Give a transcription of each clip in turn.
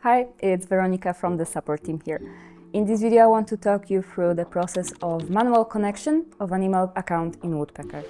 Hi, it's Veronica from the support team here. In this video I want to talk you through the process of manual connection of an email account in Woodpecker.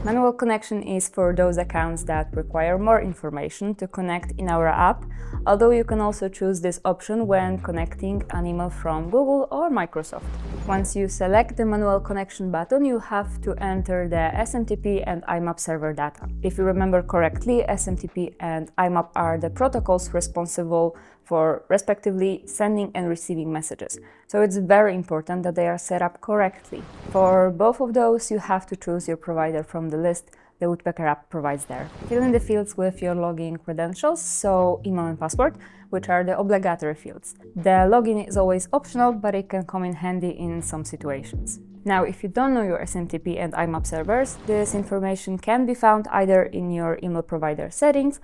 Manual connection is for those accounts that require more information to connect in our app, although you can also choose this option when connecting an email from Google or Microsoft. Once you select the manual connection button, you have to enter the SMTP and IMAP server data. If you remember correctly, SMTP and IMAP are the protocols responsible for respectively sending and receiving messages. So it's very important that they are set up correctly. For both of those, you have to choose your provider from the list the Woodpecker app provides there. Fill in the fields with your login credentials, so email and password, which are the obligatory fields. The login is always optional, but it can come in handy in some situations. Now, if you don't know your SMTP and IMAP servers, this information can be found either in your email provider settings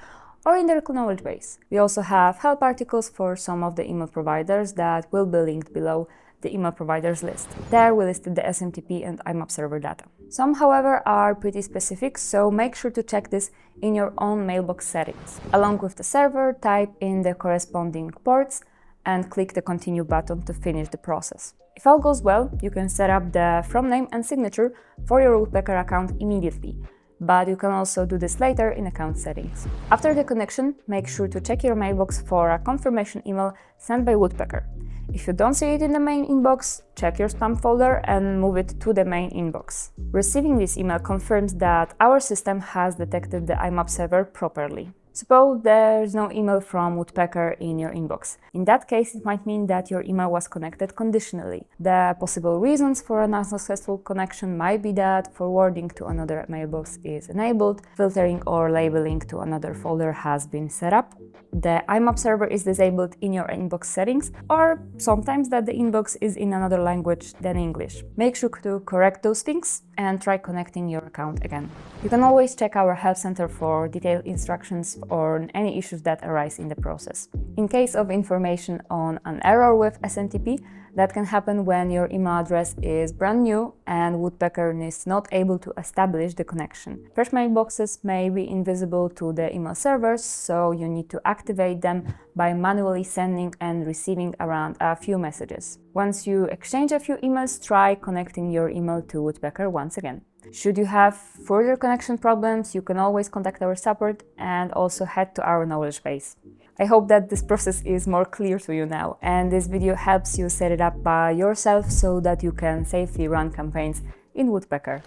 or in the knowledge base. We also have help articles for some of the email providers that will be linked below the email providers list. There we listed the SMTP and IMAP server data. Some, however, are pretty specific, so make sure to check this in your own mailbox settings. Along with the server, type in the corresponding ports and click the continue button to finish the process. If all goes well, you can set up the from name and signature for your Woodpecker account immediately, but you can also do this later in account settings. After the connection, make sure to check your mailbox for a confirmation email sent by Woodpecker. If you don't see it in the main inbox, check your spam folder and move it to the main inbox. Receiving this email confirms that our system has detected the IMAP server properly. Suppose there's no email from Woodpecker in your inbox. In that case, it might mean that your email was connected conditionally. The possible reasons for an unsuccessful connection might be that forwarding to another mailbox is enabled, filtering or labeling to another folder has been set up, the IMAP server is disabled in your inbox settings, or sometimes that the inbox is in another language than English. Make sure to correct those things and try connecting your account again. You can always check our help center for detailed instructions or any issues that arise in the process. In case of information on an error with SMTP, that can happen when your email address is brand new and Woodpecker is not able to establish the connection. Fresh mailboxes may be invisible to the email servers, so you need to activate them by manually sending and receiving around a few messages. Once you exchange a few emails, try connecting your email to Woodpecker once again. Should you have further connection problems, you can always contact our support and also head to our knowledge base. I hope that this process is more clear to you now, and this video helps you set it up by yourself so that you can safely run campaigns in Woodpecker.